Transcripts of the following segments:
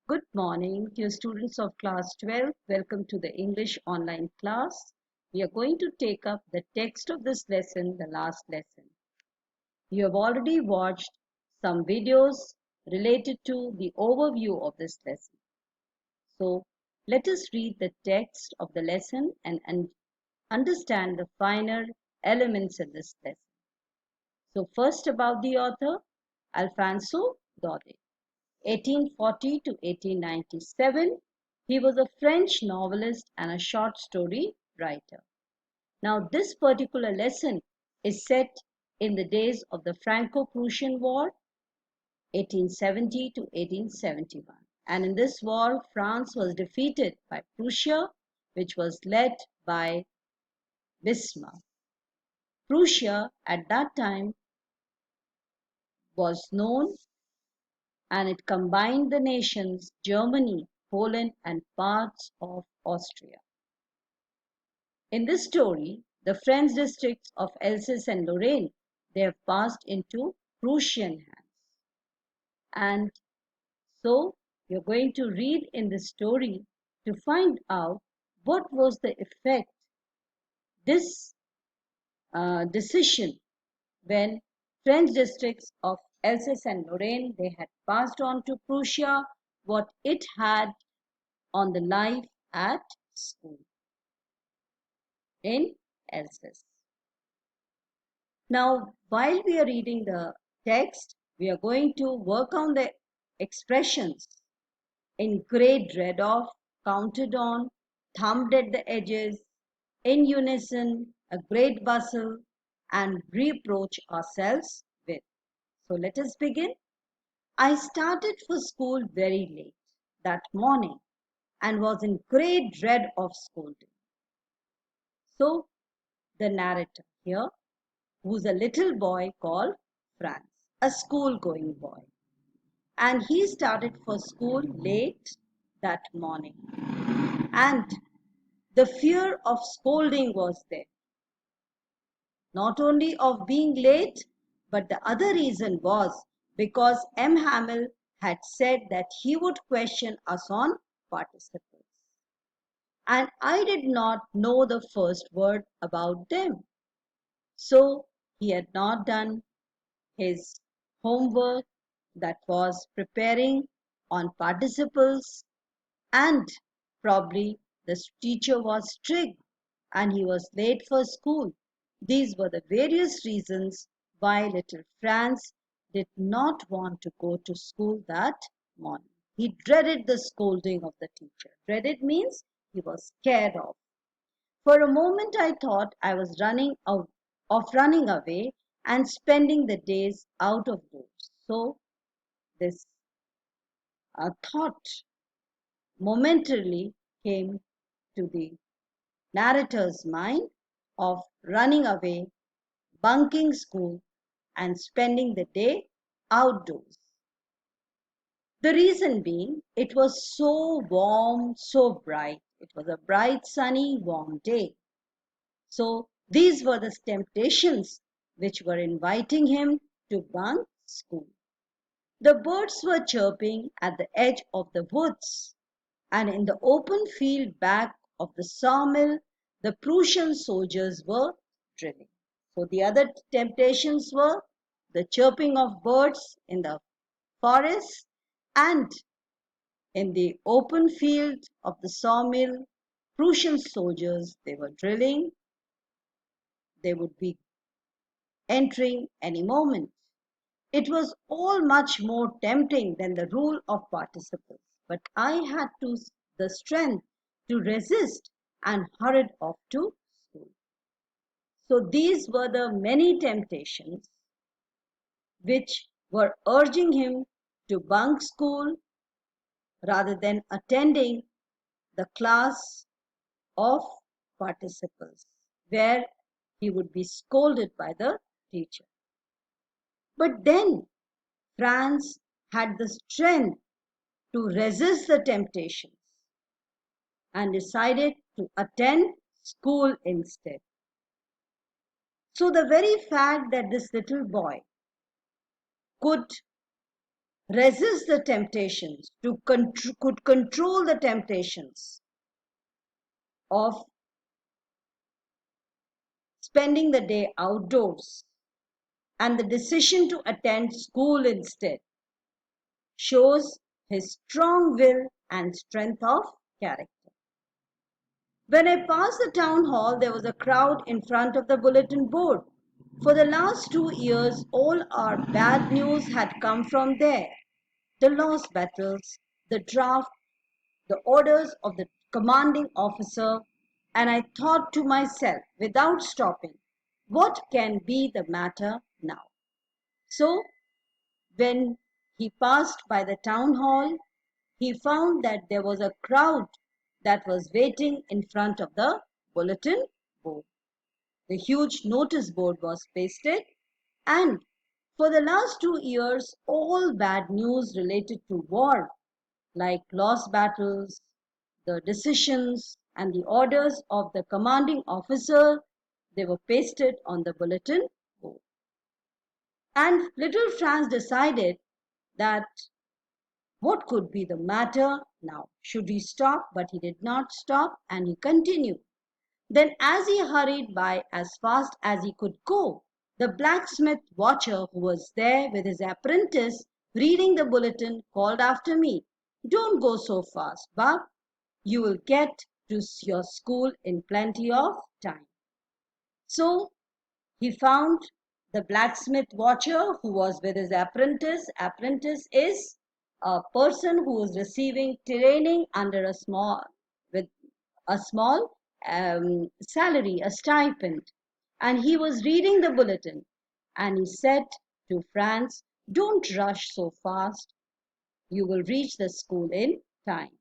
Good morning, dear students of class 12. Welcome to the English online class. We are going to take up the text of this lesson, the last lesson. You have already watched some videos related to the overview of this lesson. So let us read the text of the lesson and understand the finer elements in this lesson. So first about the author, Alfonso Daudet. 1840 to 1897, he was a French novelist and a short story writer. Now, this particular lesson is set in the days of the Franco-Prussian War, 1870 to 1871. And in this war, France was defeated by Prussia, which was led by Bismarck. Prussia at that time was known, and it combined the nations Germany, Poland, and parts of Austria. In this story, the French districts of Alsace and Lorraine, they have passed into Prussian hands. And so you're going to read in the story to find out what was the effect this decision when French districts of Alsace and Lorraine, they had passed on to Prussia, what it had on the life at school in Alsace. Now, while we are reading the text, we are going to work on the expressions in great dread of, counted on, thumbed at the edges, in unison, a great bustle, and reproach ourselves with. So let us begin. I started for school very late that morning and was in great dread of scolding. So the narrator here, who's a little boy called Franz, a school-going boy. And he started for school late that morning. And the fear of scolding was there. Not only of being late, but the other reason was because M. Hamel had said that he would question us on participles. And I did not know the first word about them. So he had not done his homework, that was preparing on participles, and probably the teacher was strict and he was late for school. These were the various reasons why little Franz did not want to go to school that morning. He dreaded the scolding of the teacher. Dreaded means he was scared of. For a moment I thought I was running away and spending the days out of doors. So this thought momentarily came to the narrator's mind of running away, bunking school, and spending the day outdoors. The reason being, it was so warm, so bright. It was a bright, sunny, warm day. So these were the temptations which were inviting him to bunk school. The birds were chirping at the edge of the woods, and in the open field back of the sawmill, the Prussian soldiers were drilling. So the other temptations were the chirping of birds in the forest, and in the open field of the sawmill, Prussian soldiers, they were drilling. They would be entering any moment. It was all much more tempting than the rule of participles, but I had the strength to resist and hurried off to school. So these were the many temptations which were urging him to bunk school rather than attending the class of participles, where he would be scolded by the teacher. But then Franz had the strength to resist the temptations and decided to attend school instead. So the very fact that this little boy could resist the temptations, could control the temptations of spending the day outdoors, and the decision to attend school instead shows his strong will and strength of character. When I passed the town hall, there was a crowd in front of the bulletin board. For the last 2 years, all our bad news had come from there. The lost battles, the draft, the orders of the commanding officer, and I thought to myself without stopping, what can be the matter now? So, when he passed by the town hall, he found that there was a crowd that was waiting in front of the bulletin board. The huge notice board was pasted, and for the last 2 years, all bad news related to war, like lost battles, the decisions, and the orders of the commanding officer, they were pasted on the bulletin board. And little Franz decided that what could be the matter now? Should he stop? But he did not stop, and he continued. Then, as he hurried by as fast as he could go, the blacksmith watcher who was there with his apprentice reading the bulletin called after me, "Don't go so fast, Buck. You will get to your school in plenty of time." So he found the blacksmith watcher who was with his apprentice. Apprentice is a person who is receiving training under with a small salary, a stipend. And he was reading the bulletin, and he said to Franz, "Don't rush so fast. You will reach the school in time."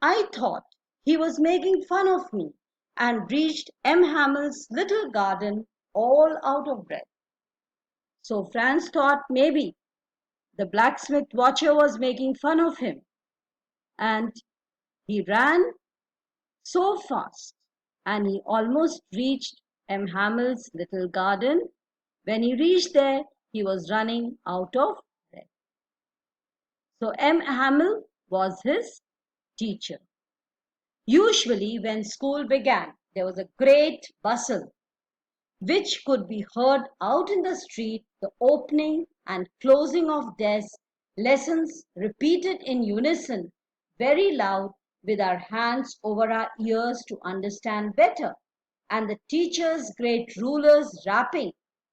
I thought he was making fun of me, and reached M. Hamel's little garden all out of breath. So Franz thought maybe the blacksmith watcher was making fun of him, and he ran so fast, and he almost reached M. Hamel's little garden. When he reached there, he was running out of breath. So M. Hamel was his teacher. Usually, when school began, there was a great bustle, which could be heard out in the street, the opening and closing of desks, lessons repeated in unison, very loud, with our hands over our ears to understand better, and the teacher's great rulers rapping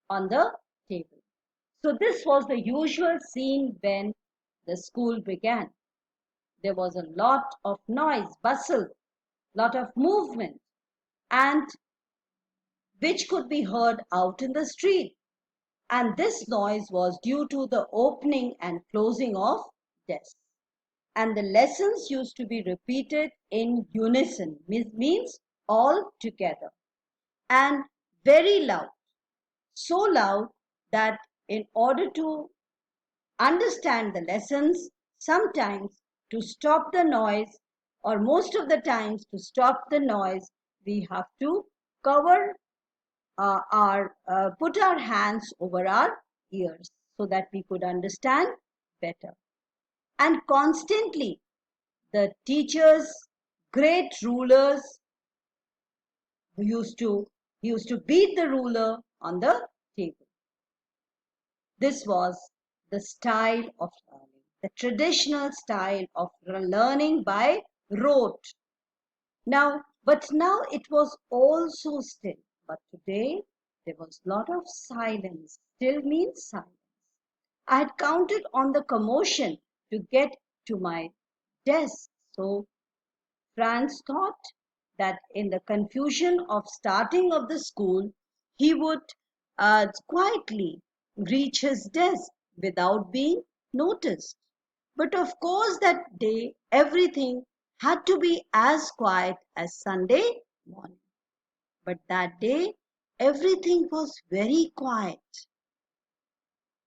on the table. So this was the usual scene when the school began. There was a lot of noise, bustle, lot of movement, and which could be heard out in the street. And this noise was due to the opening and closing of desks. And the lessons used to be repeated in unison, means all together, and very loud, so loud that in order to understand the lessons, sometimes to stop the noise, or most of the times to stop the noise, we have to cover our put our hands over our ears so that we could understand better. And constantly the teachers, great rulers, used to beat the ruler on the table. This was the style of learning, the traditional style of learning by rote. But now it was all so still. But today there was lot of silence. Still means silence. I had counted on the commotion to get to my desk. So Franz thought that in the confusion of starting of the school, he would quietly reach his desk without being noticed. But of course, that day everything had to be as quiet as Sunday morning. But that day everything was very quiet.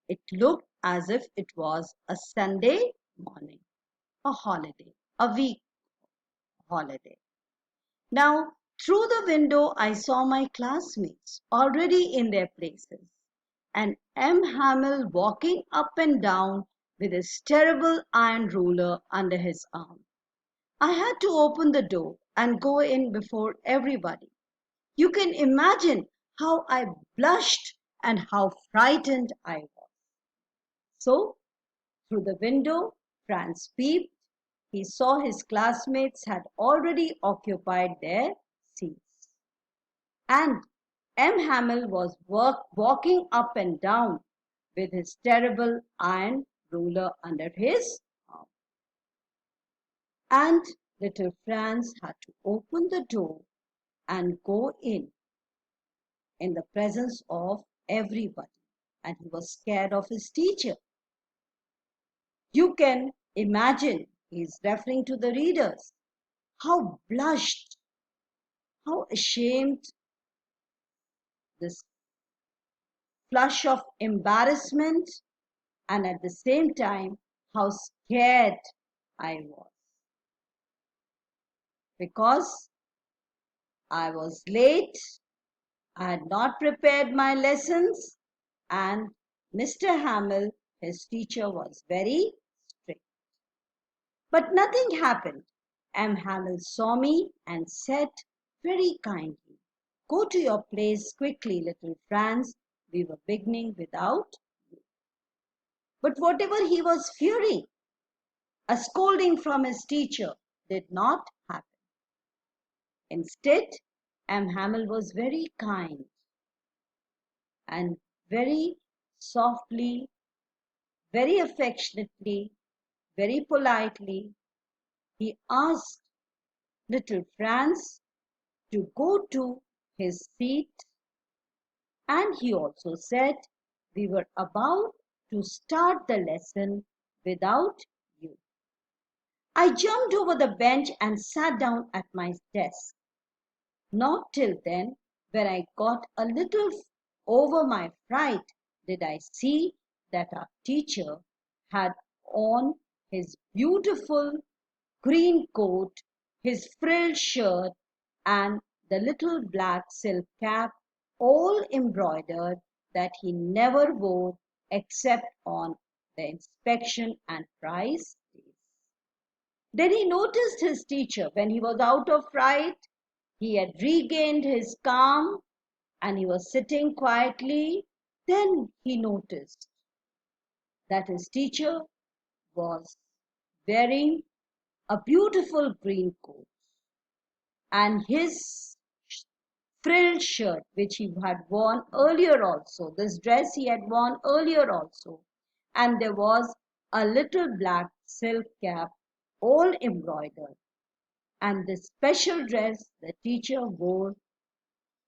It looked as if it was a Sunday morning, a holiday, a week holiday. Now, through the window, I saw my classmates already in their places, and M. Hamel walking up and down with his terrible iron ruler under his arm. I had to open the door and go in before everybody. You can imagine how I blushed and how frightened I was. So, through the window, Franz peeped. He saw his classmates had already occupied their seats. And M. Hamel was walking up and down with his terrible iron ruler under his arm. And little Franz had to open the door and go in the presence of everybody. And he was scared of his teacher. You can imagine, he's referring to the readers, how blushed, how ashamed, this flush of embarrassment, and at the same time, how scared I was. Because I was late, I had not prepared my lessons, and Mr. Hamel, his teacher, was very strict. But nothing happened. M. Hamel saw me and said very kindly, "Go to your place quickly, little Franz. We were beginning without you." But whatever he was fearing, a scolding from his teacher, did not happen. Instead, M. Hamel was very kind and very softly, very affectionately, very politely, he asked little Franz to go to his seat, and he also said, "We were about to start the lesson without you." I jumped over the bench and sat down at my desk. Not till then, when I got a little over my fright, did I see that our teacher had on his beautiful green coat, his frilled shirt, and the little black silk cap, all embroidered, that he never wore except on the inspection and prize days. Then he noticed his teacher when he was out of fright. He had regained his calm and he was sitting quietly. Then he noticed that his teacher was wearing a beautiful green coat and his frilled shirt, which he had worn earlier also. This dress he had worn earlier also. And there was a little black silk cap, all embroidered. And this special dress the teacher wore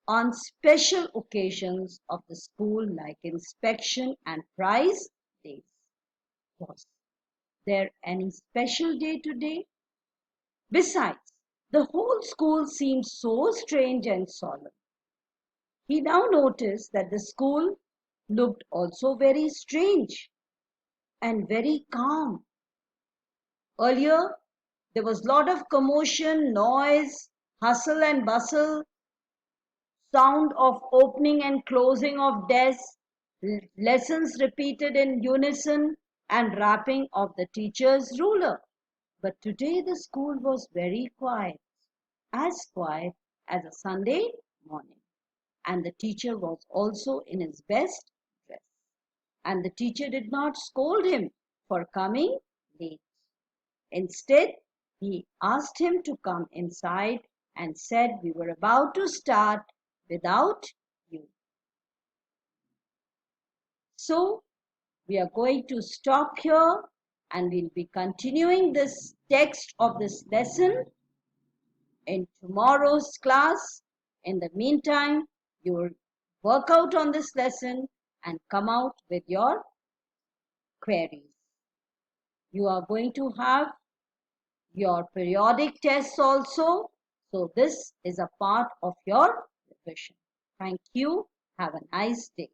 on special occasions of the school, like inspection and prize days. Was there any special day today? Besides, the whole school seemed so strange and solemn. He now noticed that the school looked also very strange and very calm. Earlier, there was a lot of commotion, noise, hustle and bustle, sound of opening and closing of desks, lessons repeated in unison, and rapping of the teacher's ruler. But today the school was very quiet as a Sunday morning. And the teacher was also in his best dress. And the teacher did not scold him for coming late. Instead, he asked him to come inside and said, "We were about to start without you." So, we are going to stop here and we'll be continuing this text of this lesson in tomorrow's class. In the meantime, you will work out on this lesson and come out with your queries. You are going to have your periodic tests also. So this is a part of your revision. Thank you. Have a nice day.